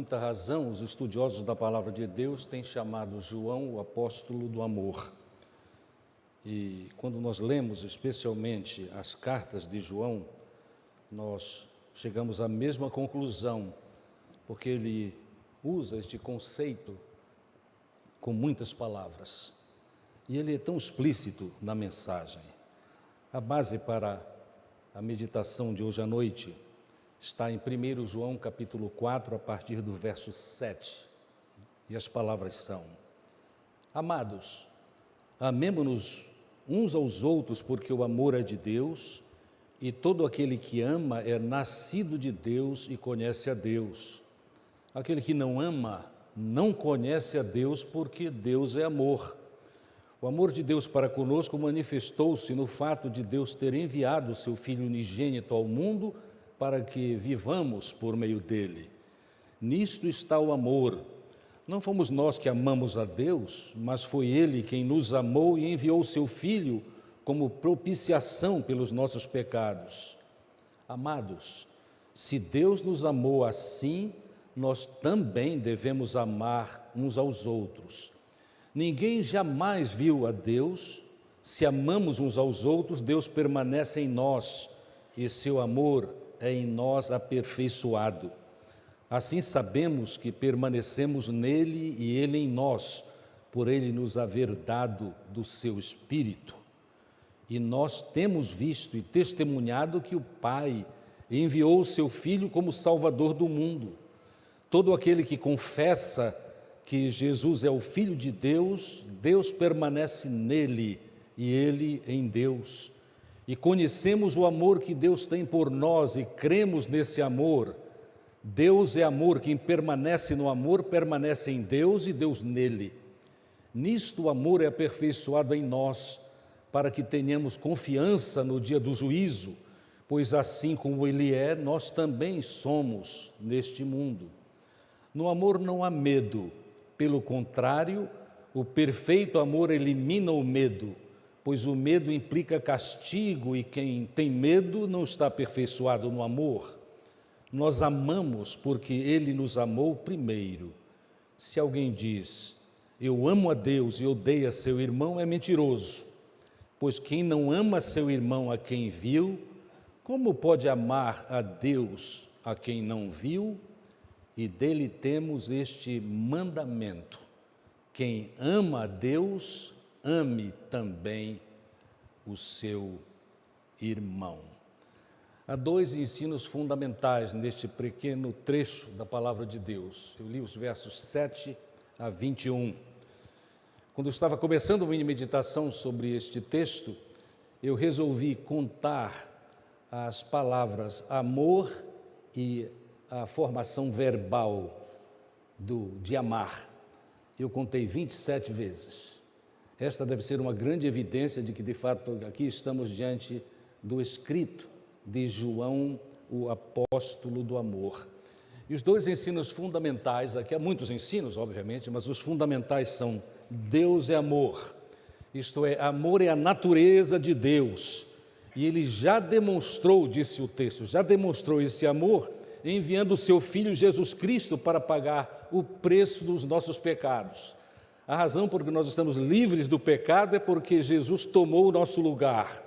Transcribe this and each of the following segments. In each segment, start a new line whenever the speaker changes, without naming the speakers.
muita razão, os estudiosos da Palavra de Deus têm chamado João o apóstolo do amor. E quando nós lemos especialmente as cartas de João, nós chegamos à mesma conclusão, porque ele usa este conceito com muitas palavras. E ele é tão explícito na mensagem. A base para a meditação de hoje à noite está em 1 João capítulo 4, a partir do verso 7. E as palavras são: Amados, amemo-nos uns aos outros, porque o amor é de Deus, e todo aquele que ama é nascido de Deus e conhece a Deus. Aquele que não ama não conhece a Deus, porque Deus é amor. O amor de Deus para conosco manifestou-se no fato de Deus ter enviado o seu Filho unigênito ao mundo para que vivamos por meio dele. Nisto está o amor. Não fomos nós que amamos a Deus, mas foi Ele quem nos amou e enviou o seu Filho como propiciação pelos nossos pecados. Amados, se Deus nos amou assim, nós também devemos amar uns aos outros. Ninguém jamais viu a Deus. Se amamos uns aos outros, Deus permanece em nós e seu amor é em nós aperfeiçoado. Assim sabemos que permanecemos nele e ele em nós, por ele nos haver dado do seu Espírito. E nós temos visto e testemunhado que o Pai enviou o seu Filho como Salvador do mundo. Todo aquele que confessa que Jesus é o Filho de Deus, Deus permanece nele e ele em Deus. E conhecemos o amor que Deus tem por nós e cremos nesse amor. Deus é amor, quem permanece no amor permanece em Deus e Deus nele. Nisto o amor é aperfeiçoado em nós, para que tenhamos confiança no dia do juízo, pois assim como ele é, nós também somos neste mundo. No amor não há medo, pelo contrário, o perfeito amor elimina o medo, pois o medo implica castigo e quem tem medo não está aperfeiçoado no amor. Nós amamos porque Ele nos amou primeiro. Se alguém diz, eu amo a Deus e odeia seu irmão, é mentiroso, pois quem não ama seu irmão a quem viu, como pode amar a Deus a quem não viu? E dele temos este mandamento: quem ama a Deus, ame também o seu irmão. Há dois ensinos fundamentais neste pequeno trecho da Palavra de Deus. Eu li os versos 7 a 21. Quando eu estava começando a minha meditação sobre este texto, eu resolvi contar as palavras amor e a formação verbal de amar. Eu contei 27 vezes. Esta deve ser uma grande evidência de que, de fato, aqui estamos diante do escrito de João, o apóstolo do amor. E os dois ensinos fundamentais, aqui há muitos ensinos, obviamente, mas os fundamentais são: Deus é amor, isto é, amor é a natureza de Deus. E Ele já demonstrou, disse o texto, já demonstrou esse amor enviando o seu Filho Jesus Cristo para pagar o preço dos nossos pecados. A razão por que nós estamos livres do pecado é porque Jesus tomou o nosso lugar.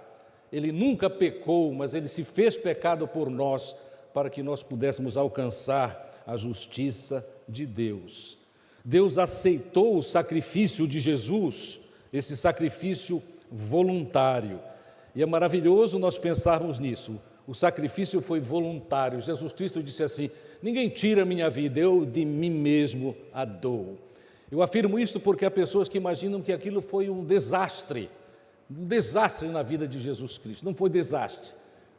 Ele nunca pecou, mas Ele se fez pecado por nós, para que nós pudéssemos alcançar a justiça de Deus. Deus aceitou o sacrifício de Jesus, esse sacrifício voluntário. E é maravilhoso nós pensarmos nisso. O sacrifício foi voluntário. Jesus Cristo disse assim: ninguém tira a minha vida, eu de mim mesmo a dou. Eu afirmo isto porque há pessoas que imaginam que aquilo foi um desastre na vida de Jesus Cristo. Não foi desastre,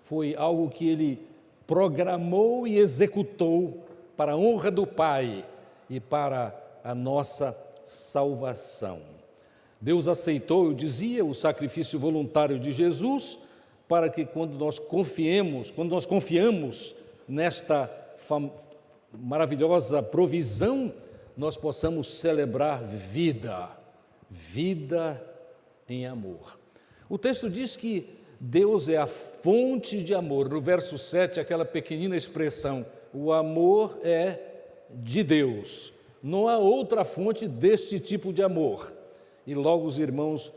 foi algo que Ele programou e executou para a honra do Pai e para a nossa salvação. Deus aceitou, eu dizia, o sacrifício voluntário de Jesus, para que quando nós confiamos nesta maravilhosa provisão, nós possamos celebrar vida em amor. O texto diz que Deus é a fonte de amor. No verso 7, aquela pequenina expressão, o amor é de Deus. Não há outra fonte deste tipo de amor. E logo os irmãos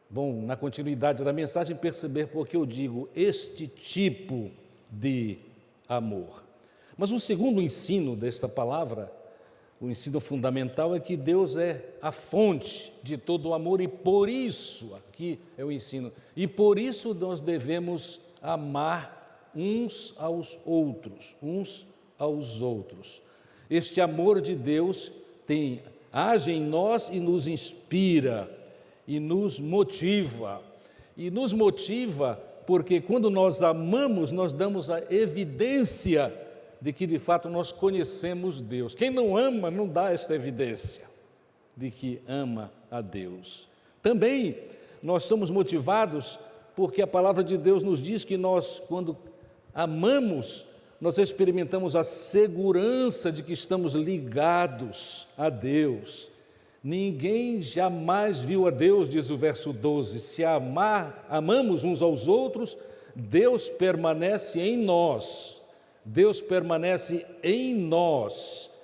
vão, na continuidade da mensagem, perceber por que eu digo este tipo de amor. Mas o segundo ensino desta palavra, o ensino fundamental, é que Deus é a fonte de todo o amor e por isso, aqui é o ensino, e por isso nós devemos amar uns aos outros, Este amor de Deus age em nós e nos inspira, e nos motiva. E nos motiva porque quando nós amamos, nós damos a evidência de que de fato nós conhecemos Deus. Quem não ama não dá esta evidência de que ama a Deus. Também nós somos motivados porque a palavra de Deus nos diz que nós, quando amamos, nós experimentamos a segurança de que estamos ligados a Deus. Ninguém jamais viu a Deus, diz o verso 12. Se amamos uns aos outros, Deus permanece em nós. Deus permanece em nós.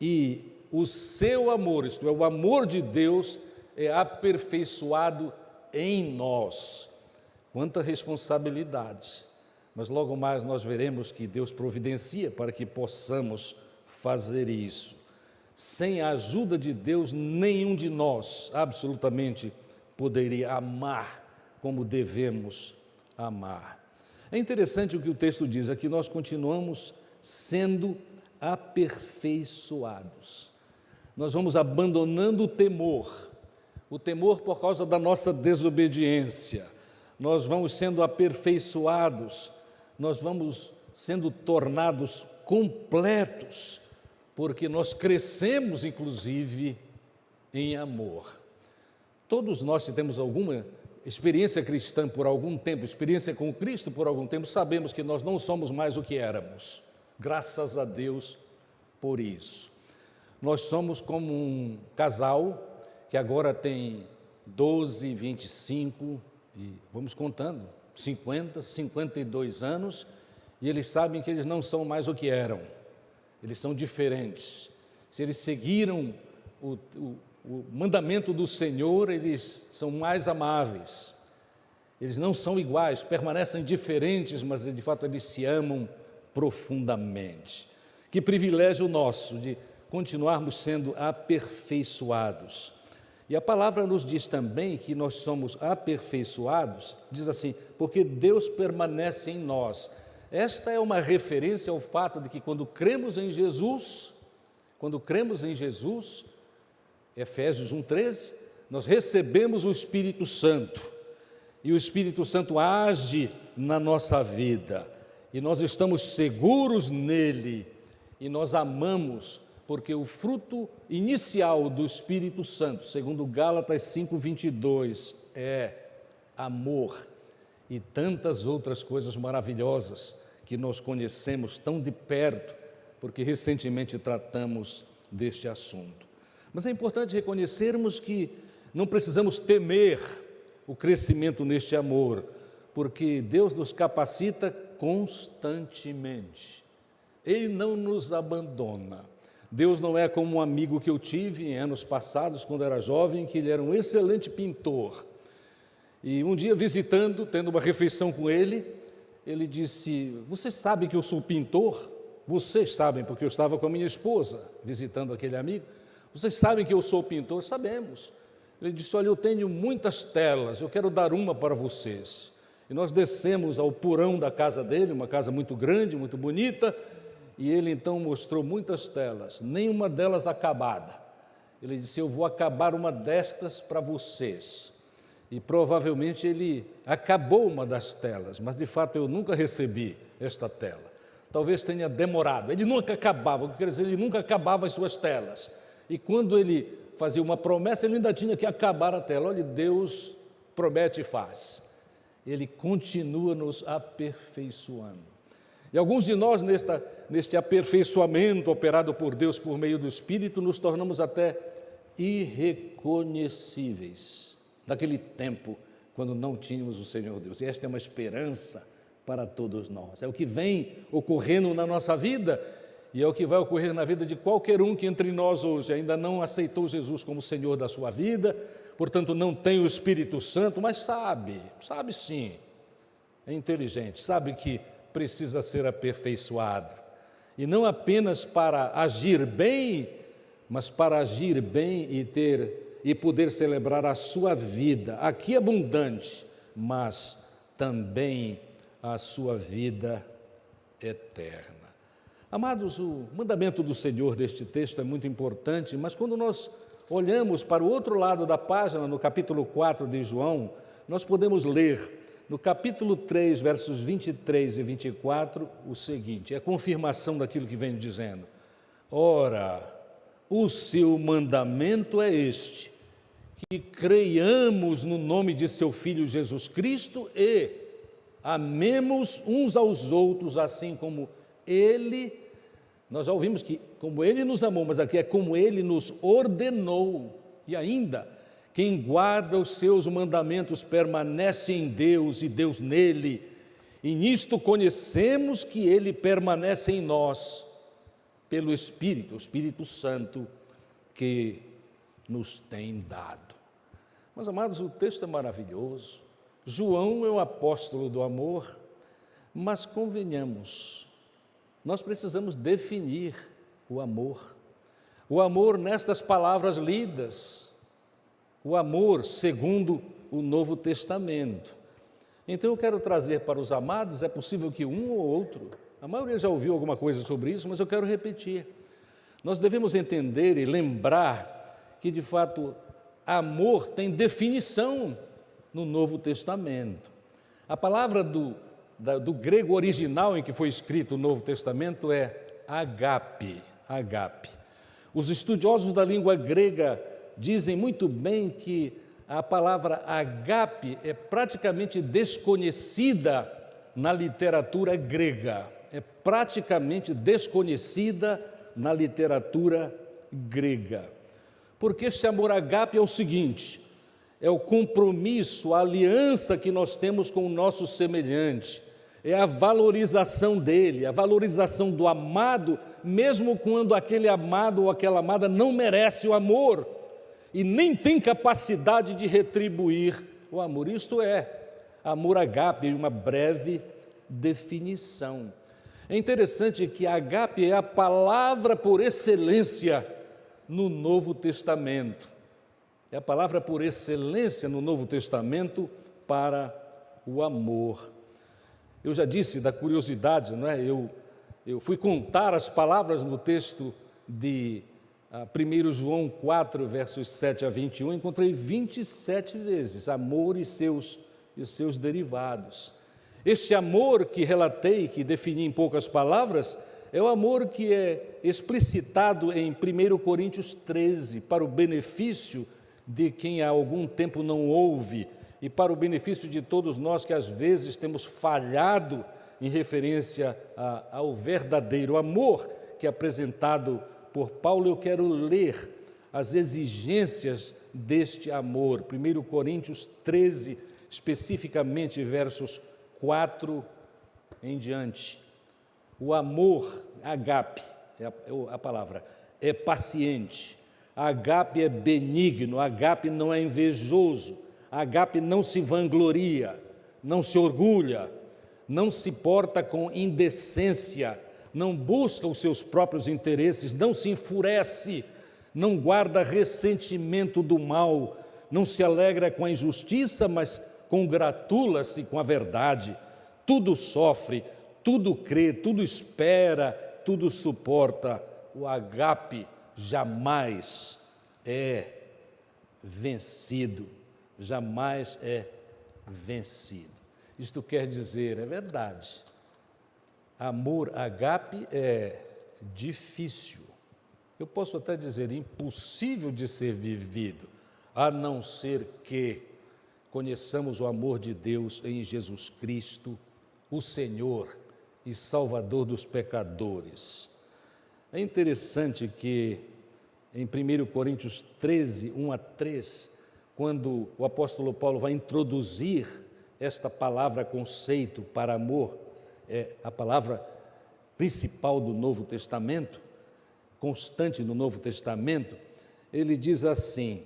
E o seu amor, isto é, o amor de Deus, é aperfeiçoado em nós. Quanta responsabilidade! Mas logo mais nós veremos que Deus providencia para que possamos fazer isso. Sem a ajuda de Deus, nenhum de nós absolutamente poderia amar como devemos amar. É interessante o que o texto diz, é que nós continuamos sendo aperfeiçoados. Nós vamos abandonando o temor por causa da nossa desobediência. Nós vamos sendo aperfeiçoados, nós vamos sendo tornados completos, porque nós crescemos, inclusive, em amor. Todos nós, se temos alguma experiência cristã por algum tempo, experiência com Cristo por algum tempo, sabemos que nós não somos mais o que éramos. Graças a Deus por isso. Nós somos como um casal que agora tem 12, 25, e vamos contando, 50, 52 anos, e eles sabem que eles não são mais o que eram. Eles são diferentes. Se eles seguiram o mandamento do Senhor, eles são mais amáveis. Eles não são iguais, permanecem diferentes, mas de fato eles se amam profundamente. Que privilégio nosso de continuarmos sendo aperfeiçoados. E a palavra nos diz também que nós somos aperfeiçoados, diz assim, porque Deus permanece em nós. Esta é uma referência ao fato de que quando cremos em Jesus, Efésios 1,13, nós recebemos o Espírito Santo, e o Espírito Santo age na nossa vida, e nós estamos seguros nele, e nós amamos, porque o fruto inicial do Espírito Santo, segundo Gálatas 5,22, é amor e tantas outras coisas maravilhosas que nós conhecemos tão de perto, porque recentemente tratamos deste assunto. Mas é importante reconhecermos que não precisamos temer o crescimento neste amor, porque Deus nos capacita constantemente. Ele não nos abandona. Deus não é como um amigo que eu tive em anos passados, quando era jovem, que ele era um excelente pintor. E um dia visitando, tendo uma refeição com ele, ele disse, vocês sabem que eu sou pintor? Vocês sabem, porque eu estava com a minha esposa, visitando aquele amigo. Vocês sabem que eu sou pintor? Sabemos. Ele disse, olha, eu tenho muitas telas, eu quero dar uma para vocês. E nós descemos ao porão da casa dele, uma casa muito grande, muito bonita, e ele então mostrou muitas telas, nenhuma delas acabada. Ele disse, eu vou acabar uma destas para vocês. E provavelmente ele acabou uma das telas, mas de fato eu nunca recebi esta tela. Talvez tenha demorado, ele nunca acabava, o que quer dizer, ele nunca acabava as suas telas. E quando ele fazia uma promessa, ele ainda tinha que acabar a tela. Olha, Deus promete e faz. Ele continua nos aperfeiçoando. E alguns de nós, neste aperfeiçoamento operado por Deus por meio do Espírito, nos tornamos até irreconhecíveis daquele tempo quando não tínhamos o Senhor Deus. E esta é uma esperança para todos nós. É o que vem ocorrendo na nossa vida e é o que vai ocorrer na vida de qualquer um que entre nós hoje ainda não aceitou Jesus como Senhor da sua vida, portanto não tem o Espírito Santo, mas sabe sim, é inteligente, sabe que precisa ser aperfeiçoado, e não apenas para agir bem, mas para agir bem e poder celebrar a sua vida, aqui abundante, mas também a sua vida eterna. Amados, o mandamento do Senhor deste texto é muito importante, mas quando nós olhamos para o outro lado da página, no capítulo 4 de João, nós podemos ler no capítulo 3, versos 23 e 24, o seguinte, é a confirmação daquilo que venho dizendo. Ora, o seu mandamento é este, que creiamos no nome de seu Filho Jesus Cristo e amemos uns aos outros, assim como Ele, nós já ouvimos que como Ele nos amou, mas aqui é como Ele nos ordenou, e ainda, quem guarda os seus mandamentos permanece em Deus e Deus nele, e nisto conhecemos que Ele permanece em nós, pelo Espírito, o Espírito Santo que nos tem dado. Mas, amados, o texto é maravilhoso, João é o apóstolo do amor, mas convenhamos, nós precisamos definir o amor nestas palavras lidas, o amor segundo o Novo Testamento. Então eu quero trazer para os amados, é possível que um ou outro, a maioria já ouviu alguma coisa sobre isso, mas eu quero repetir. Nós devemos entender e lembrar que, de fato, amor tem definição no Novo Testamento. A palavra do grego original em que foi escrito o Novo Testamento é agape. Os estudiosos da língua grega dizem muito bem que a palavra agape é praticamente desconhecida na literatura grega. Porque este amor agape é o seguinte, é o compromisso, a aliança que nós temos com o nosso semelhante, é a valorização dele, a valorização do amado, mesmo quando aquele amado ou aquela amada não merece o amor e nem tem capacidade de retribuir o amor. Isto é amor agape, uma breve definição. É interessante que agape é a palavra por excelência no Novo Testamento. É a palavra por excelência no Novo Testamento para o amor. Eu já disse da curiosidade, não é? Eu fui contar as palavras no texto de 1 João 4, versos 7 a 21, encontrei 27 vezes amor e os seus derivados. Este amor que relatei, que defini em poucas palavras, é o amor que é explicitado em 1 Coríntios 13, para o benefício de quem há algum tempo não ouve e para o benefício de todos nós que às vezes temos falhado em referência ao verdadeiro amor que é apresentado por Paulo. Eu quero ler as exigências deste amor. 1 Coríntios 13, especificamente versos 4 em diante. O amor, agape, é a palavra, é paciente. Agape é benigno, agape não é invejoso, agape não se vangloria, não se orgulha, não se porta com indecência, não busca os seus próprios interesses, não se enfurece, não guarda ressentimento do mal, não se alegra com a injustiça, mas congratula-se com a verdade. Tudo sofre, tudo crê, tudo espera, tudo suporta. O agape jamais é vencido, jamais é vencido. Isto quer dizer, é verdade, amor agape é difícil, eu posso até dizer impossível de ser vivido, a não ser que conheçamos o amor de Deus em Jesus Cristo, o Senhor e Salvador dos pecadores. É interessante que em 1 Coríntios 13, 1 a 3, quando o apóstolo Paulo vai introduzir esta palavra conceito para amor, a palavra principal do Novo Testamento, constante no Novo Testamento, ele diz assim,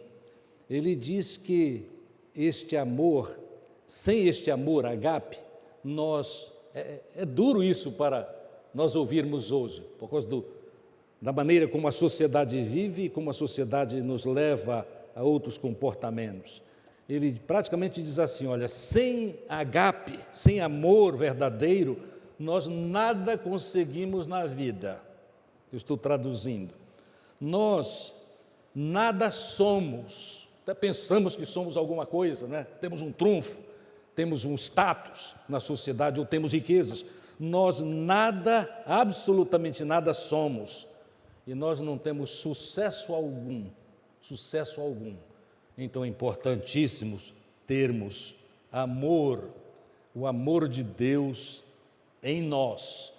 ele diz que este amor, sem este amor ágape, é duro isso para nós ouvirmos hoje, por causa da maneira como a sociedade vive e como a sociedade nos leva a outros comportamentos. Ele praticamente diz assim, olha, sem ágape, sem amor verdadeiro, nós nada conseguimos na vida. Eu estou traduzindo. Nós nada somos, até pensamos que somos alguma coisa, né? Temos um trunfo, temos um status na sociedade ou temos riquezas. Nós nada, absolutamente nada somos. E nós não temos sucesso algum. Então é importantíssimo termos amor, o amor de Deus em nós,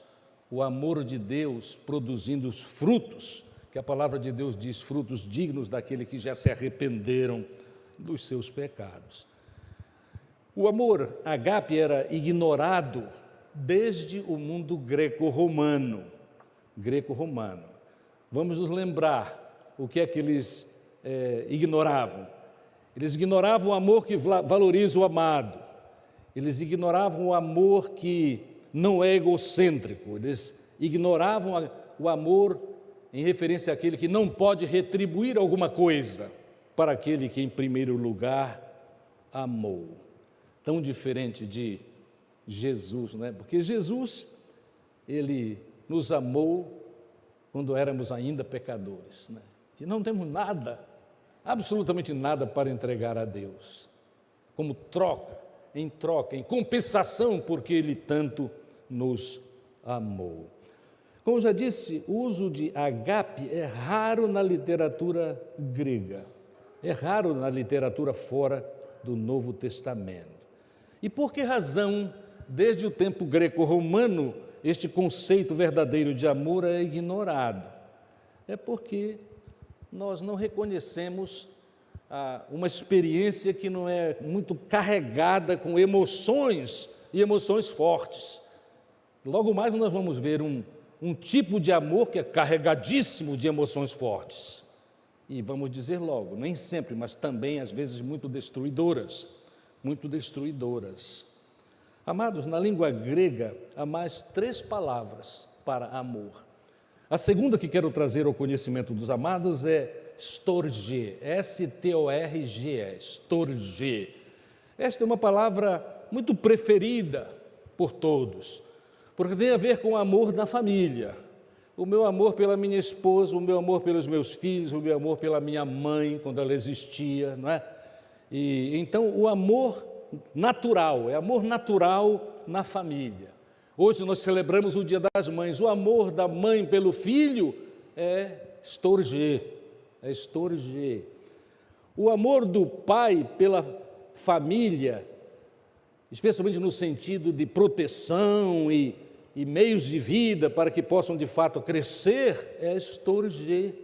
o amor de Deus produzindo os frutos, que a palavra de Deus diz, frutos dignos daquele que já se arrependeram dos seus pecados. O amor ágape era ignorado desde o mundo greco-romano. Vamos nos lembrar o que é que eles ignoravam. Eles ignoravam o amor que valoriza o amado. Eles ignoravam o amor que não é egocêntrico. Eles ignoravam o amor em referência àquele que não pode retribuir alguma coisa para aquele que, em primeiro lugar, amou. Tão diferente de Jesus, né? Porque Jesus, ele nos amou quando éramos ainda pecadores, né? E não temos nada, absolutamente nada para entregar a Deus, como troca, em compensação, porque Ele tanto nos amou. Como já disse, o uso de ágape é raro na literatura grega, é raro na literatura fora do Novo Testamento. E por que razão, desde o tempo greco-romano, este conceito verdadeiro de amor é ignorado? É porque nós não reconhecemos uma experiência que não é muito carregada com emoções e emoções fortes. Logo mais nós vamos ver um tipo de amor que é carregadíssimo de emoções fortes. E vamos dizer logo, nem sempre, mas também às vezes muito destruidoras. Amados, na língua grega há mais 3 palavras para amor. A segunda que quero trazer ao conhecimento dos amados é storge, S-T-O-R-G-E, storge. Esta é uma palavra muito preferida por todos, porque tem a ver com o amor da família. O meu amor pela minha esposa, o meu amor pelos meus filhos, o meu amor pela minha mãe, quando ela existia, não é? E então o amor natural, é amor natural na família. Hoje nós celebramos o Dia das Mães. O amor da mãe pelo filho é storge. O amor do pai pela família, especialmente no sentido de proteção e meios de vida para que possam de fato crescer, é storge.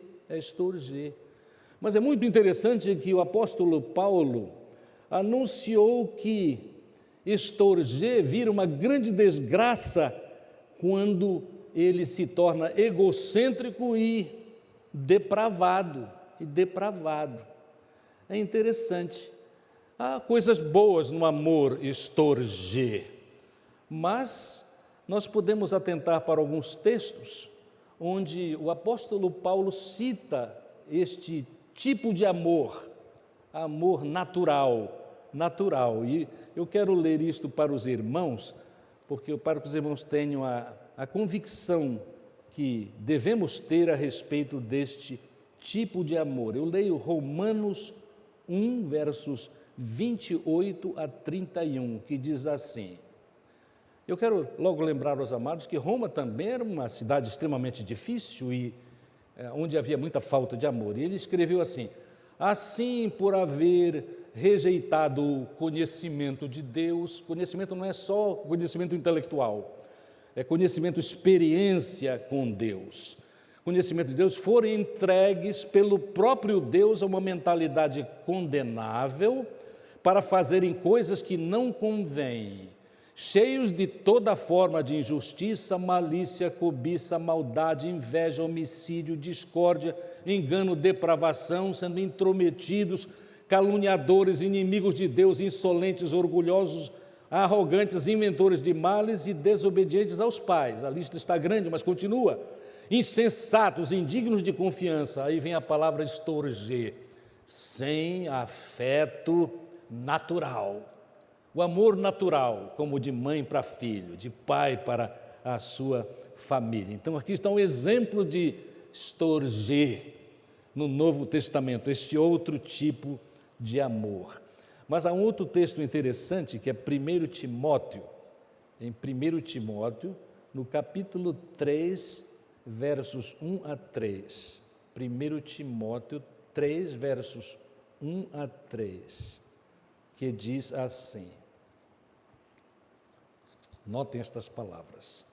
Mas é muito interessante que o apóstolo Paulo anunciou que storge vira uma grande desgraça quando ele se torna egocêntrico e depravado. É interessante. Há coisas boas no amor storge, mas nós podemos atentar para alguns textos onde o apóstolo Paulo cita este tipo de amor natural. E eu quero ler isto para os irmãos, para que os irmãos tenham a convicção que devemos ter a respeito deste tipo de amor. Eu leio Romanos 1, versos 28 a 31, que diz assim. Eu quero logo lembrar aos amados que Roma também era uma cidade extremamente difícil e onde havia muita falta de amor. E ele escreveu assim: assim, por haver rejeitado o conhecimento de Deus, conhecimento não é só conhecimento intelectual, é conhecimento, experiência com Deus, conhecimento de Deus, foram entregues pelo próprio Deus a uma mentalidade condenável para fazerem coisas que não convêm, cheios de toda forma de injustiça, malícia, cobiça, maldade, inveja, homicídio, discórdia, engano, depravação, sendo intrometidos, caluniadores, inimigos de Deus, insolentes, orgulhosos, arrogantes, inventores de males e desobedientes aos pais. A lista está grande, mas continua. Insensatos, indignos de confiança. Aí vem a palavra estorger, sem afeto natural. O amor natural, como de mãe para filho, de pai para a sua família. Então aqui está um exemplo de estorger no Novo Testamento, este outro tipo de amor. Mas há um outro texto interessante que é 1 Timóteo, em 1 Timóteo, no capítulo 3, versos 1 a 3. 1 Timóteo 3, versos 1 a 3, que diz assim. Notem estas palavras.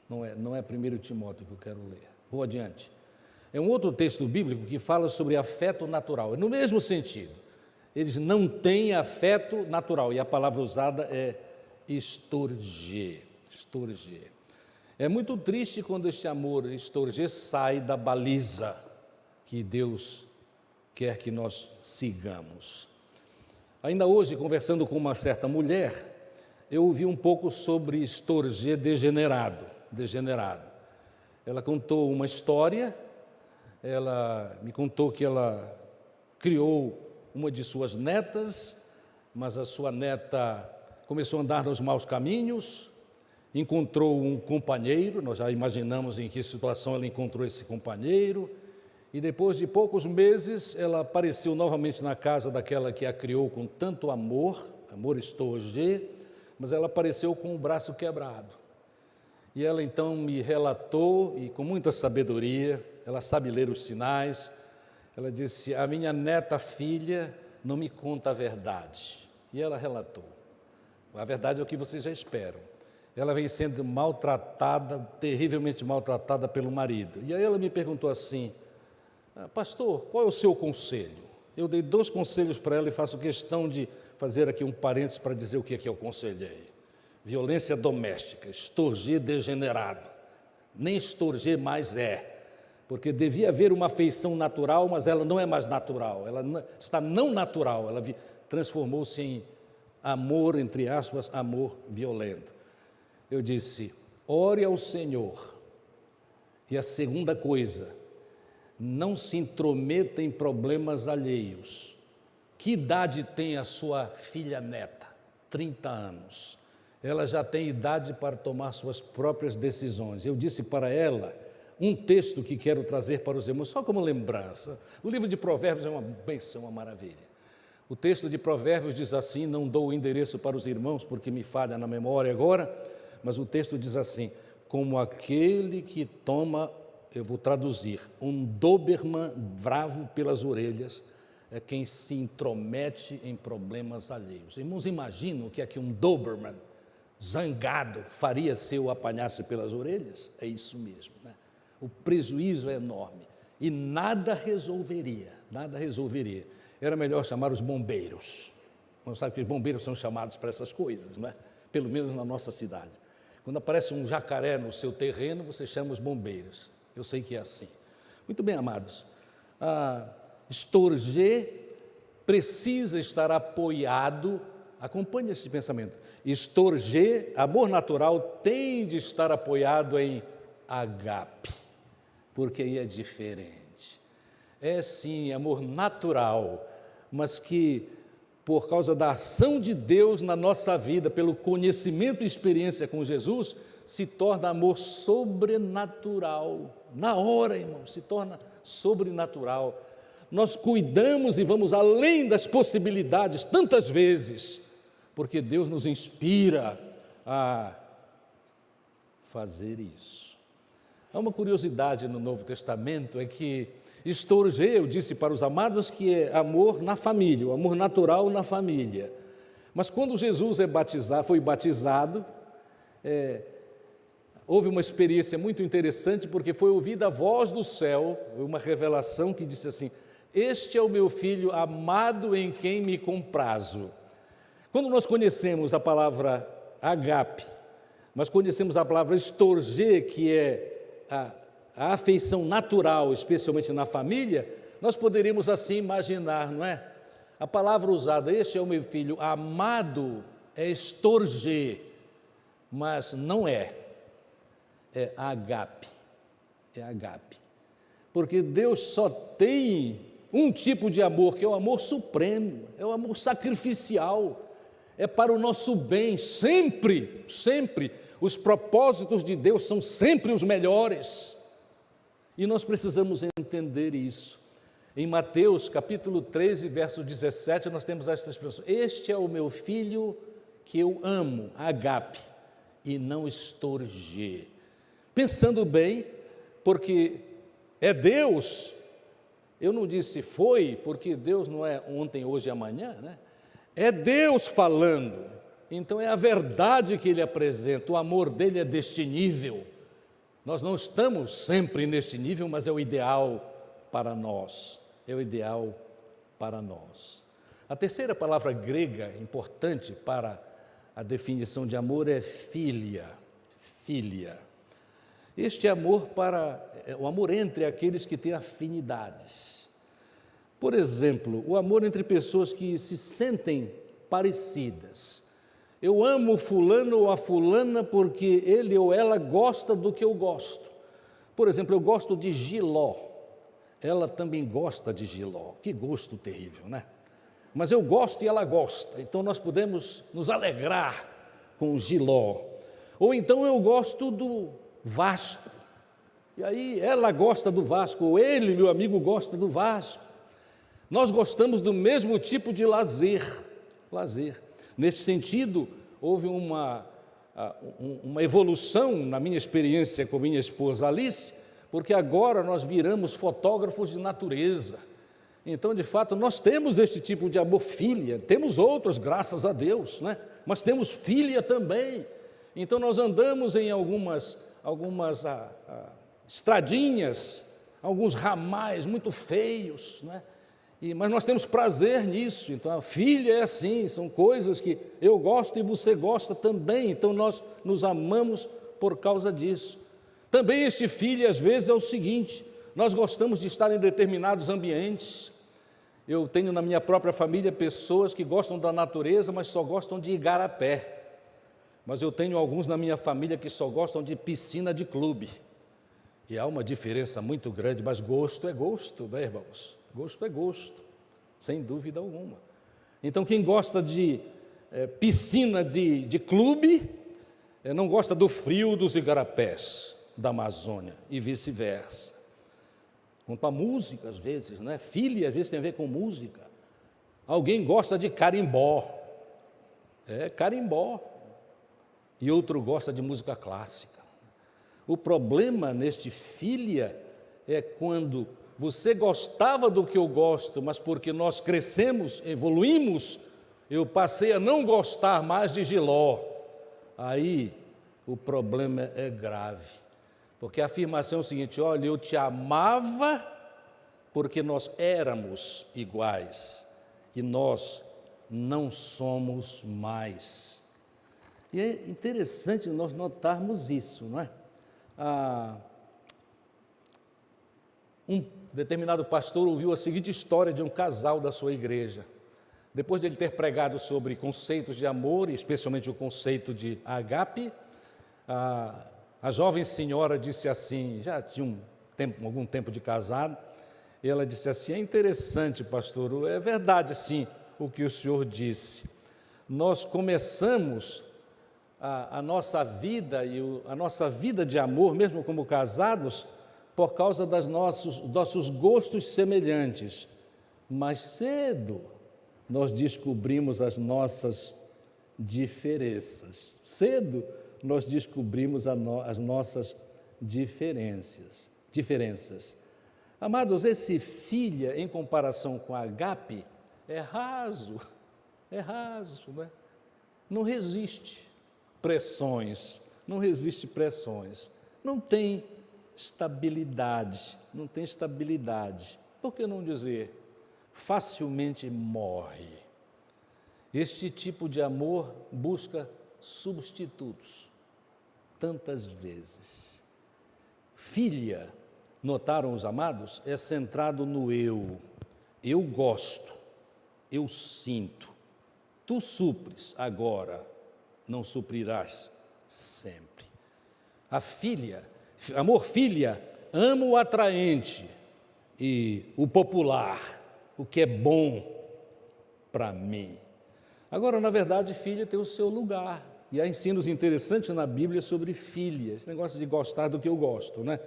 Não é 1 Timóteo que eu quero ler. Vou adiante. É um outro texto bíblico que fala sobre afeto natural. É no mesmo sentido. Eles não têm afeto natural. E a palavra usada é estorger. Estorger. É muito triste quando este amor estorger sai da baliza que Deus quer que nós sigamos. Ainda hoje, conversando com uma certa mulher, eu ouvi um pouco sobre estorger degenerado. Ela contou uma história, ela me contou que ela criou uma de suas netas, mas a sua neta começou a andar nos maus caminhos, encontrou um companheiro, nós já imaginamos em que situação ela encontrou esse companheiro, e depois de poucos meses ela apareceu novamente na casa daquela que a criou com tanto amor estorger, mas ela apareceu com o braço quebrado. E ela então me relatou, e com muita sabedoria, ela sabe ler os sinais, ela disse: a minha neta filha não me conta a verdade. E ela relatou. A verdade é o que vocês já esperam. Ela vem sendo maltratada, terrivelmente maltratada pelo marido. E aí ela me perguntou assim: pastor, qual é o seu conselho? Eu dei 2 conselhos para ela e faço questão de fazer aqui um parênteses para dizer o que é que eu aconselhei. Violência doméstica, estorger degenerado. Nem estorger mais porque devia haver uma afeição natural, mas ela não é mais natural, ela está não natural, ela transformou-se em amor, entre aspas, amor violento. Eu disse: ore ao Senhor. E a segunda coisa, não se intrometa em problemas alheios. Que idade tem a sua filha neta? 30 anos. Ela já tem idade para tomar suas próprias decisões. Eu disse para ela um texto que quero trazer para os irmãos, só como lembrança. O livro de Provérbios é uma bênção, uma maravilha. O texto de Provérbios diz assim, não dou o endereço para os irmãos porque me falha na memória agora, mas o texto diz assim: como aquele que toma, eu vou traduzir, um Doberman bravo pelas orelhas, é quem se intromete em problemas alheios. Irmãos, imaginam o que é que um Doberman zangado faria se eu apanhasse pelas orelhas? É isso mesmo, né? O prejuízo é enorme e nada resolveria. Era melhor chamar os bombeiros. Não sabe que os bombeiros são chamados para essas coisas, né? Pelo menos na nossa cidade. Quando aparece um jacaré no seu terreno, você chama os bombeiros. Eu sei que é assim. Muito bem, amados. Estorger precisa estar apoiado, acompanhe esse pensamento. Estorger, amor natural, tem de estar apoiado em agape, porque aí é diferente. É sim amor natural, mas que por causa da ação de Deus na nossa vida, pelo conhecimento e experiência com Jesus, se torna amor sobrenatural. Na hora, irmão, se torna sobrenatural. Nós cuidamos e vamos além das possibilidades tantas vezes, porque Deus nos inspira a fazer isso. Há uma curiosidade no Novo Testamento, é que estorger, eu disse para os amados, que é amor na família, o amor natural na família. Mas quando Jesus foi batizado, houve uma experiência muito interessante, porque foi ouvida a voz do céu, uma revelação que disse assim: este é o meu filho amado em quem me comprazo. Quando nós conhecemos a palavra agape, nós conhecemos a palavra estorgê, que é a afeição natural, especialmente na família, nós poderíamos assim imaginar, não é? A palavra usada, este é o meu filho amado, é estorgê, mas não é agape, é agape. Porque Deus só tem um tipo de amor, que é o amor supremo, é o amor sacrificial, é para o nosso bem, sempre, sempre. Os propósitos de Deus são sempre os melhores. E nós precisamos entender isso. Em Mateus capítulo 13, verso 17, nós temos esta expressão: este é o meu filho que eu amo, agape, e não estorgê. Pensando bem, porque é Deus, eu não disse foi, porque Deus não é ontem, hoje e amanhã, né? É Deus falando, então é a verdade que Ele apresenta, o amor dEle é deste nível. Nós não estamos sempre neste nível, mas é o ideal para nós, é o ideal para nós. A terceira palavra grega importante para a definição de amor é filia, filia. Este amor é o amor entre aqueles que têm afinidades. Por exemplo, o amor entre pessoas que se sentem parecidas. Eu amo fulano ou a fulana porque ele ou ela gosta do que eu gosto. Por exemplo, eu gosto de jiló. Ela também gosta de jiló. Que gosto terrível, né? Mas eu gosto e ela gosta. Então nós podemos nos alegrar com o jiló. Ou então eu gosto do Vasco. E aí ela gosta do Vasco, ou ele, meu amigo, gosta do Vasco. Nós gostamos do mesmo tipo de lazer. Neste sentido, houve uma evolução na minha experiência com minha esposa Alice, porque agora nós viramos fotógrafos de natureza. Então, de fato, nós temos este tipo de amor filia, temos outros, graças a Deus, né? Mas temos filia também. Então, nós andamos em algumas estradinhas, alguns ramais muito feios, né? Mas nós temos prazer nisso. Então a filha é assim, são coisas que eu gosto e você gosta também, então nós nos amamos por causa disso. Também este filho às vezes é o seguinte: nós gostamos de estar em determinados ambientes. Eu tenho na minha própria família pessoas que gostam da natureza, mas só gostam de igarapé. Mas eu tenho alguns na minha família que só gostam de piscina de clube. E há uma diferença muito grande, mas gosto é gosto, né, irmãos? Gosto é gosto, sem dúvida alguma. Então, quem gosta de piscina de clube, não gosta do frio dos igarapés da Amazônia e vice-versa. Quanto à música, às vezes, né? Filha, às vezes, tem a ver com música. Alguém gosta de carimbó, carimbó, e outro gosta de música clássica. O problema neste filha é quando você gostava do que eu gosto, mas porque nós crescemos, evoluímos, eu passei a não gostar mais de jiló. Aí o problema é grave, porque a afirmação é o seguinte: olha, eu te amava porque nós éramos iguais e nós não somos mais. E é interessante nós notarmos isso, não é? Um determinado pastor ouviu a seguinte história de um casal da sua igreja. Depois de ele ter pregado sobre conceitos de amor, e especialmente o conceito de agape, a jovem senhora disse assim, já tinha algum tempo de casado, e ela disse assim: é interessante, pastor, é verdade sim o que o senhor disse. Nós começamos a nossa vida e a nossa vida de amor, mesmo como casados, por causa dos nossos gostos semelhantes. Mais cedo nós descobrimos as nossas diferenças. Cedo nós descobrimos as nossas diferenças. Amados, esse filha, em comparação com a agape, é raso, né? Não resiste pressões, não tem estabilidade, Por que não dizer facilmente morre. Este tipo de amor busca substitutos, tantas vezes. Filha, notaram os amados, é centrado no eu. Eu gosto, eu sinto. Tu supres agora, não suprirás sempre. A filha, amor filha, ama o atraente e o popular, o que é bom para mim. Agora, na verdade, filha tem o seu lugar. E há ensinos interessantes na Bíblia sobre filha, esse negócio de gostar do que eu gosto, né?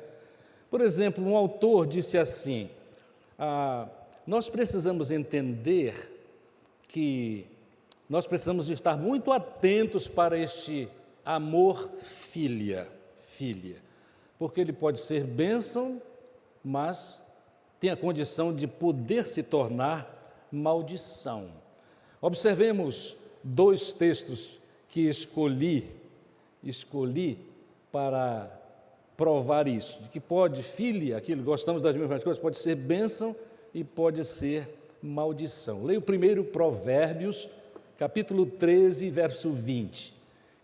Por exemplo, um autor disse assim, nós precisamos entender que nós precisamos estar muito atentos para este amor filha, porque ele pode ser bênção, mas tem a condição de poder se tornar maldição. Observemos 2 textos que escolhi para provar isso, de que pode, filha, aquilo, gostamos das mesmas coisas, pode ser bênção e pode ser maldição. Leio primeiro Provérbios, capítulo 13, verso 20.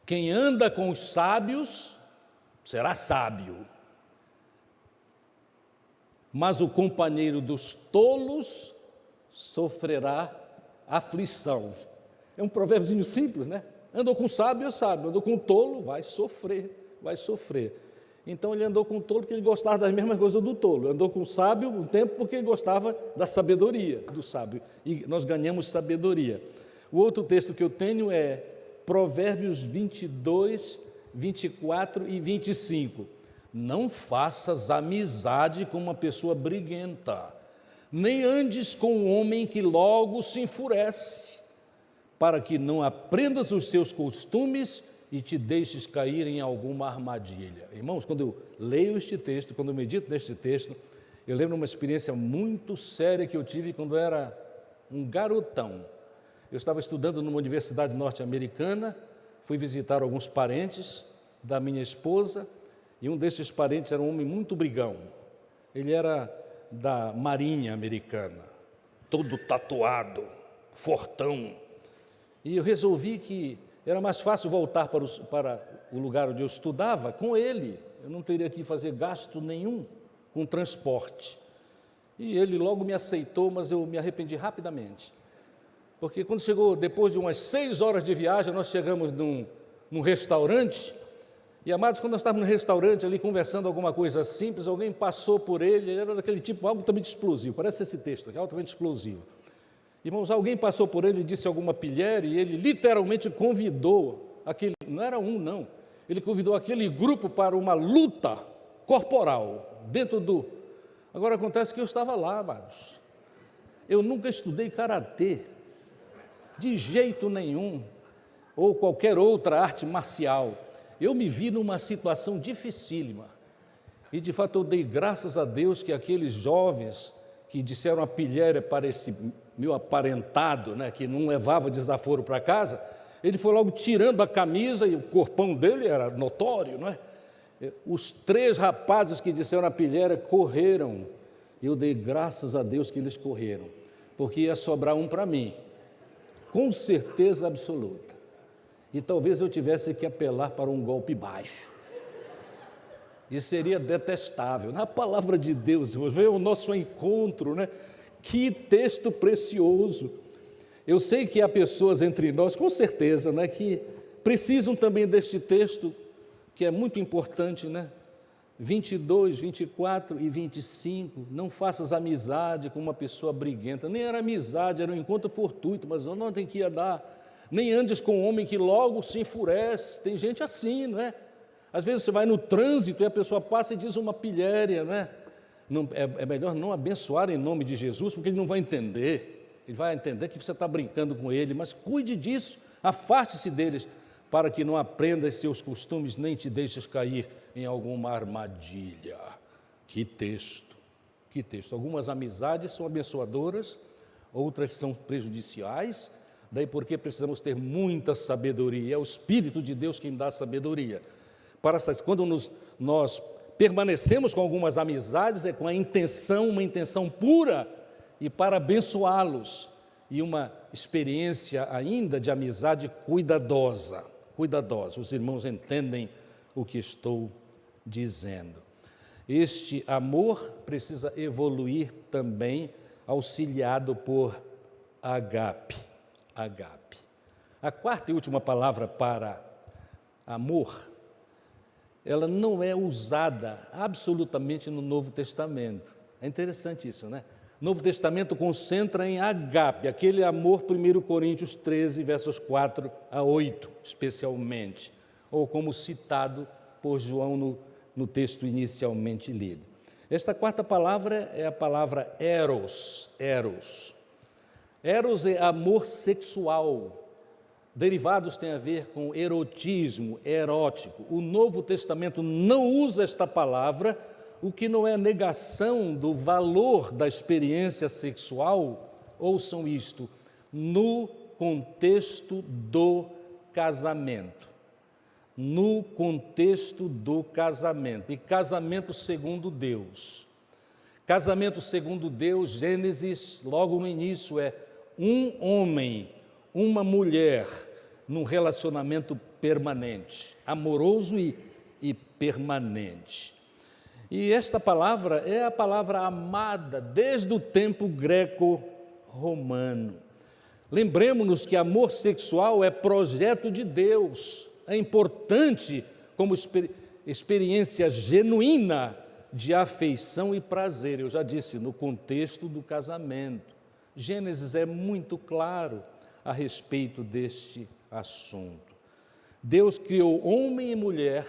Quem anda com os sábios será sábio, mas o companheiro dos tolos sofrerá aflição. É um provérbiozinho simples, né? Andou com o sábio, é sábio. Andou com o tolo, vai sofrer. Então, ele andou com o tolo porque ele gostava das mesmas coisas do tolo. Andou com o sábio um tempo porque ele gostava da sabedoria do sábio. E nós ganhamos sabedoria. O outro texto que eu tenho é Provérbios 22, 24 e 25. Não faças amizade com uma pessoa briguenta, nem andes com um homem que logo se enfurece, para que não aprendas os seus costumes e te deixes cair em alguma armadilha. Irmãos, quando eu leio este texto, quando eu medito neste texto, eu lembro uma experiência muito séria que eu tive quando eu era um garotão. Eu estava estudando numa universidade norte-americana, fui visitar alguns parentes da minha esposa, e um desses parentes era um homem muito brigão. Ele era da Marinha Americana, todo tatuado, fortão. E eu resolvi que era mais fácil voltar para o lugar onde eu estudava com ele. Eu não teria que fazer gasto nenhum com transporte. E ele logo me aceitou, mas eu me arrependi rapidamente. Porque quando chegou, depois de umas 6 horas de viagem, nós chegamos num restaurante. E, amados, quando nós estávamos no restaurante ali conversando alguma coisa simples, alguém passou por ele era daquele tipo altamente explosivo, parece esse texto aqui, altamente explosivo. Irmãos, alguém passou por ele e disse alguma pilhéria e ele literalmente convidou aquele, não era um não, ele convidou aquele grupo para uma luta corporal dentro do... Agora acontece que eu estava lá, amados, eu nunca estudei karatê, de jeito nenhum, ou qualquer outra arte marcial. Eu me vi numa situação dificílima e, de fato, eu dei graças a Deus que aqueles jovens que disseram a pilhéria para esse meu aparentado, né, que não levava desaforo para casa, ele foi logo tirando a camisa e o corpão dele era notório, não é? Os 3 rapazes que disseram a pilhéria correram. Eu dei graças a Deus que eles correram, porque ia sobrar um para mim, com certeza absoluta. E talvez eu tivesse que apelar para um golpe baixo. Isso seria detestável. Na palavra de Deus, irmãos, veio o nosso encontro, né? Que texto precioso. Eu sei que há pessoas entre nós, com certeza, né, que precisam também deste texto, que é muito importante, né? 22, 24 e 25, não faças amizade com uma pessoa briguenta. Nem era amizade, era um encontro fortuito, mas não tem que ir a dar. Nem andes com um homem que logo se enfurece. Tem gente assim, não é? Às vezes você vai no trânsito e a pessoa passa e diz uma pilhéria, não é? Não, é melhor não abençoar em nome de Jesus, porque ele não vai entender. Ele vai entender que você está brincando com ele, mas cuide disso, afaste-se deles, para que não aprendas seus costumes, nem te deixes cair em alguma armadilha. Que texto, que texto. Algumas amizades são abençoadoras, outras são prejudiciais, daí porque precisamos ter muita sabedoria, é o Espírito de Deus quem dá sabedoria. Quando nós permanecemos com algumas amizades, é com a intenção, uma intenção pura e para abençoá-los, e uma experiência ainda de amizade cuidadosa. Os irmãos entendem o que estou dizendo. Este amor precisa evoluir também, auxiliado por agape. A quarta e última palavra para amor, ela não é usada absolutamente no Novo Testamento. É interessante isso, né? O Novo Testamento concentra em agape, aquele amor, 1 Coríntios 13, versos 4 a 8, especialmente, ou como citado por João no texto inicialmente lido. Esta quarta palavra é a palavra eros. Eros é amor sexual. Derivados têm a ver com erotismo, erótico. O Novo Testamento não usa esta palavra, o que não é negação do valor da experiência sexual, ouçam isto, no contexto do casamento. No contexto do casamento, e casamento segundo Deus. Casamento segundo Deus, Gênesis, logo no início, é um homem, uma mulher, num relacionamento permanente, amoroso e permanente. E esta palavra é a palavra amada desde o tempo greco-romano. Lembremos-nos que amor sexual é projeto de Deus, é importante como experiência genuína de afeição e prazer. Eu já disse, no contexto do casamento. Gênesis é muito claro a respeito deste assunto. Deus criou homem e mulher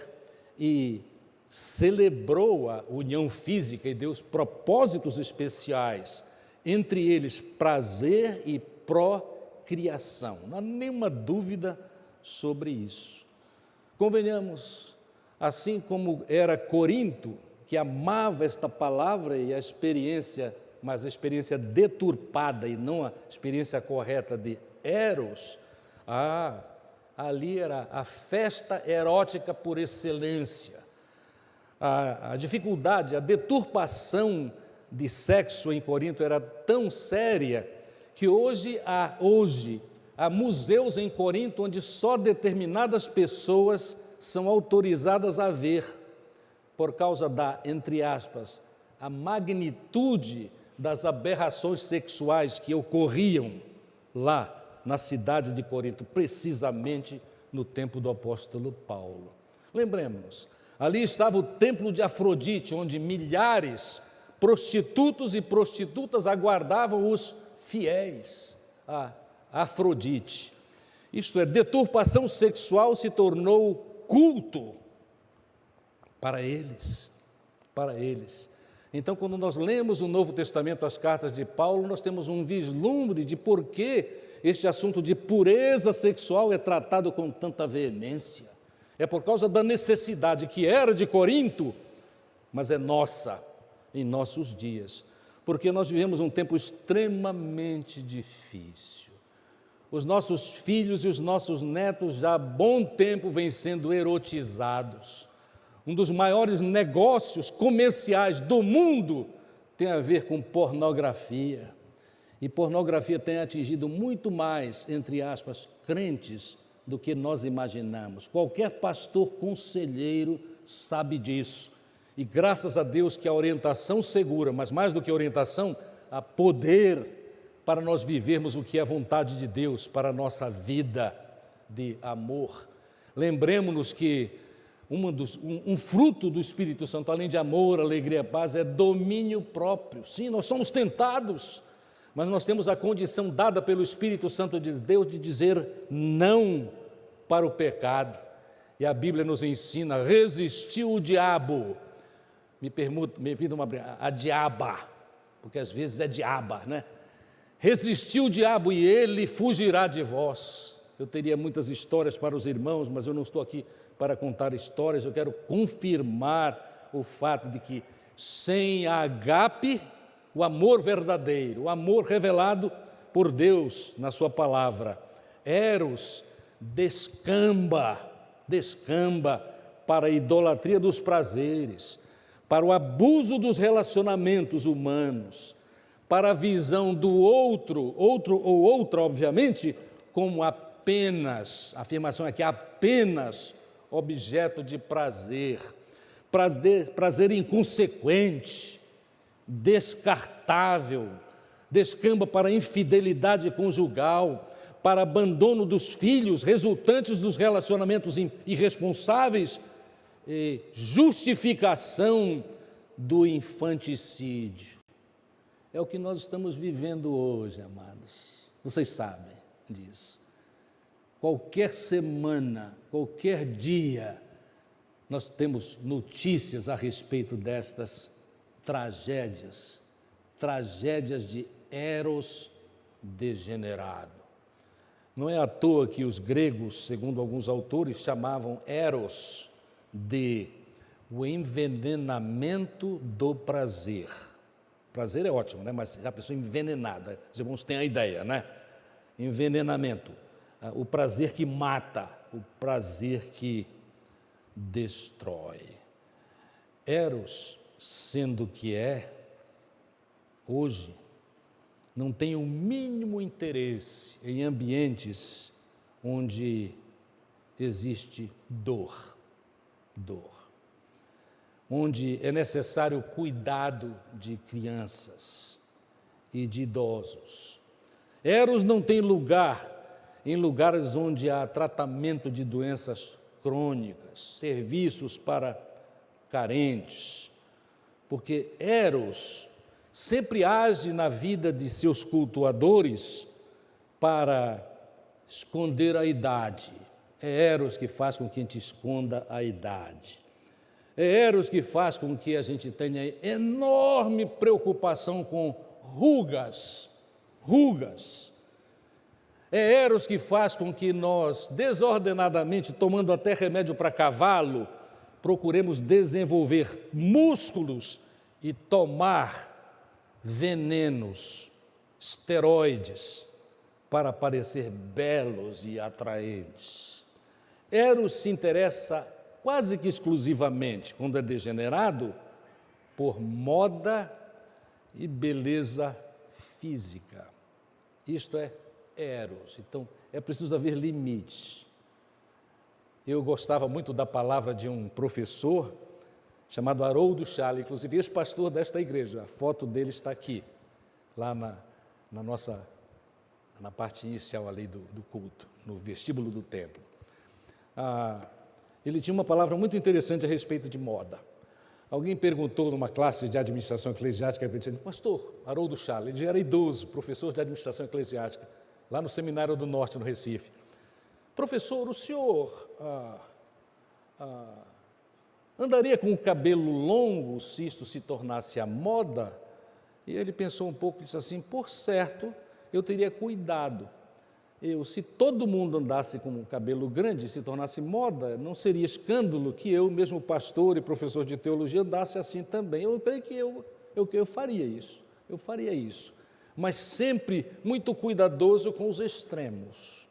e celebrou a união física e deu propósitos especiais, entre eles prazer e procriação. Não há nenhuma dúvida sobre isso. Convenhamos, assim como era Corinto, que amava esta palavra e a experiência, mas a experiência deturpada e não a experiência correta de eros, ali era a festa erótica por excelência. A dificuldade, a deturpação de sexo em Corinto era tão séria que hoje há museus em Corinto onde só determinadas pessoas são autorizadas a ver, por causa da, entre aspas, a magnitude das aberrações sexuais que ocorriam lá na cidade de Corinto, precisamente no tempo do apóstolo Paulo. Lembremos-nos, ali estava o templo de Afrodite, onde milhares prostitutos e prostitutas aguardavam os fiéis a Afrodite. Isto é, deturpação sexual se tornou culto para eles. Então, quando nós lemos o Novo Testamento, as cartas de Paulo, nós temos um vislumbre de por que este assunto de pureza sexual é tratado com tanta veemência. É por causa da necessidade que era de Corinto, mas é nossa em nossos dias, porque nós vivemos um tempo extremamente difícil. Os nossos filhos e os nossos netos já há bom tempo vêm sendo erotizados. Um dos maiores negócios comerciais do mundo tem a ver com pornografia. E pornografia tem atingido muito mais, entre aspas, crentes do que nós imaginamos. Qualquer pastor conselheiro sabe disso. E graças a Deus que a orientação segura, mas mais do que orientação, há poder para nós vivermos o que é a vontade de Deus para a nossa vida de amor. Lembremos-nos que um fruto do Espírito Santo, além de amor, alegria, paz, é domínio próprio. Sim, nós somos tentados, mas nós temos a condição dada pelo Espírito Santo de Deus de dizer não para o pecado. E a Bíblia nos ensina a resistir o diabo. Me permita a diaba, porque às vezes é diaba, né? Resistir o diabo e ele fugirá de vós. Eu teria muitas histórias para os irmãos, mas eu não estou aqui para contar histórias. Eu quero confirmar o fato de que sem a agape, o amor verdadeiro, o amor revelado por Deus na sua palavra, eros, descamba para a idolatria dos prazeres, para o abuso dos relacionamentos humanos, para a visão do outro ou outra, obviamente, como apenas, a afirmação é que apenas objeto de prazer inconsequente, descartável, descamba para infidelidade conjugal, para abandono dos filhos resultantes dos relacionamentos irresponsáveis e justificação do infanticídio. É o que nós estamos vivendo hoje, amados. Vocês sabem disso. Qualquer semana, qualquer dia, nós temos notícias a respeito destas tragédias de Eros degenerado. Não é à toa que os gregos, segundo alguns autores, chamavam Eros de o envenenamento do prazer. Prazer é ótimo, né? Mas a pessoa envenenada, os irmãos têm a ideia, né? Envenenamento, o prazer que mata, o prazer que destrói. Eros, sendo que é, hoje, não tem o mínimo interesse em ambientes onde existe dor, onde é necessário cuidado de crianças e de idosos. Eros não tem lugar em lugares onde há tratamento de doenças crônicas, serviços para carentes, porque Eros sempre age na vida de seus cultuadores para esconder a idade. É Eros que faz com que a gente esconda a idade. É Eros que faz com que a gente tenha enorme preocupação com rugas. É Eros que faz com que nós, desordenadamente, tomando até remédio para cavalo, procuremos desenvolver músculos e tomar venenos, esteroides, para parecer belos e atraentes. Eros se interessa quase que exclusivamente, quando é degenerado, por moda e beleza física. Isto é Eros. Então, é preciso haver limites. Eu gostava muito da palavra de um professor chamado Haroldo Schale, inclusive ex-pastor desta igreja. A foto dele está aqui, lá na parte inicial ali do culto, no vestíbulo do templo. Ele tinha uma palavra muito interessante a respeito de moda. Alguém perguntou numa classe de administração eclesiástica, ele disse, pastor Haroldo Schale, ele já era idoso, professor de administração eclesiástica, lá no Seminário do Norte, no Recife. Professor, o senhor andaria com o cabelo longo se isto se tornasse a moda? E ele pensou um pouco e disse assim, por certo, eu teria cuidado. Se todo mundo andasse com o cabelo grande e se tornasse moda, não seria escândalo que eu, mesmo pastor e professor de teologia, andasse assim também. Eu creio que eu faria isso. Mas sempre muito cuidadoso com os extremos.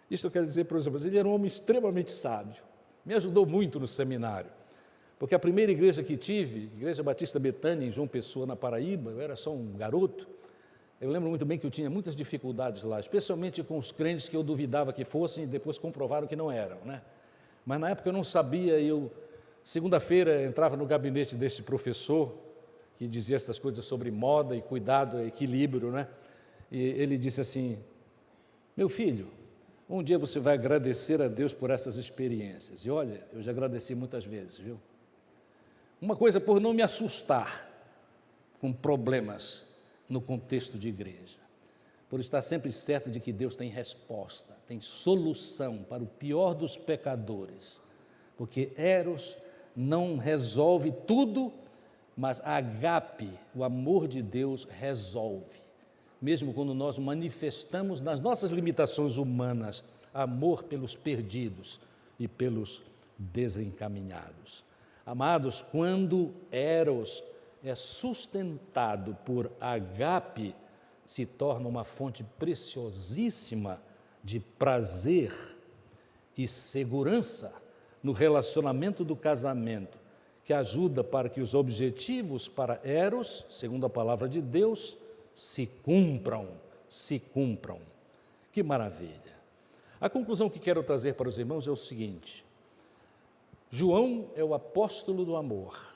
Isso eu quero dizer para os irmãos, ele era um homem extremamente sábio, me ajudou muito no seminário, porque a primeira igreja que tive, Igreja Batista Betânia, em João Pessoa, na Paraíba, eu era só um garoto, eu lembro muito bem que eu tinha muitas dificuldades lá, especialmente com os crentes que eu duvidava que fossem e depois comprovaram que não eram, né? Mas na época eu não sabia, segunda-feira entrava no gabinete desse professor, que dizia essas coisas sobre moda e cuidado, equilíbrio, né? E ele disse assim, meu filho, um dia você vai agradecer a Deus por essas experiências. E olha, eu já agradeci muitas vezes, viu? Uma coisa, por não me assustar com problemas no contexto de igreja, por estar sempre certo de que Deus tem resposta, tem solução para o pior dos pecadores, porque Eros não resolve tudo, mas agape, o amor de Deus resolve. Mesmo quando nós manifestamos nas nossas limitações humanas amor pelos perdidos e pelos desencaminhados. Amados, quando Eros é sustentado por agape, se torna uma fonte preciosíssima de prazer e segurança no relacionamento do casamento, que ajuda para que os objetivos para Eros, segundo a palavra de Deus, se cumpram, se cumpram. Que maravilha! A conclusão que quero trazer para os irmãos é o seguinte: João é o apóstolo do amor.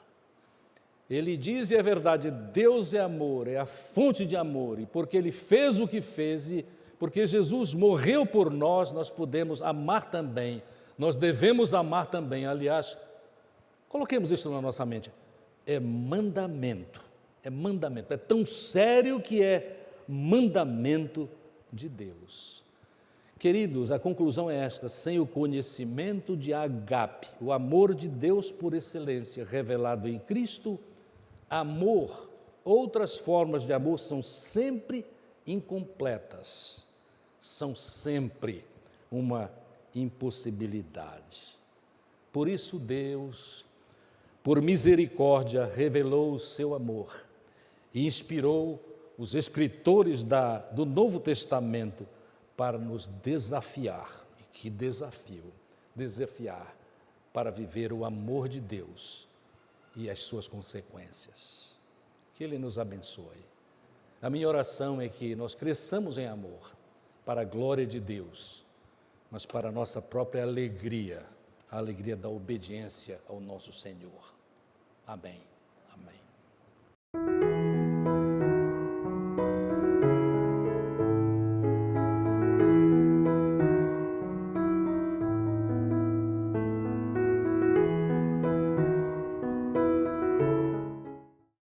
Ele diz, e é verdade, Deus é amor, é a fonte de amor, e porque Ele fez o que fez, e porque Jesus morreu por nós, nós podemos amar também, nós devemos amar também. Aliás, coloquemos isso na nossa mente, é mandamento, é tão sério que é mandamento de Deus. Queridos, a conclusão é esta: sem o conhecimento de ágape, o amor de Deus por excelência, revelado em Cristo, amor, outras formas de amor são sempre incompletas, são sempre uma impossibilidade. Por isso Deus, por misericórdia, revelou o seu amor e inspirou os escritores do Novo Testamento para nos desafiar, e que desafio, desafiar para viver o amor de Deus e as suas consequências. Que Ele nos abençoe. A minha oração é que nós cresçamos em amor, para a glória de Deus, mas para a nossa própria alegria, a alegria da obediência ao nosso Senhor. Amém. Amém.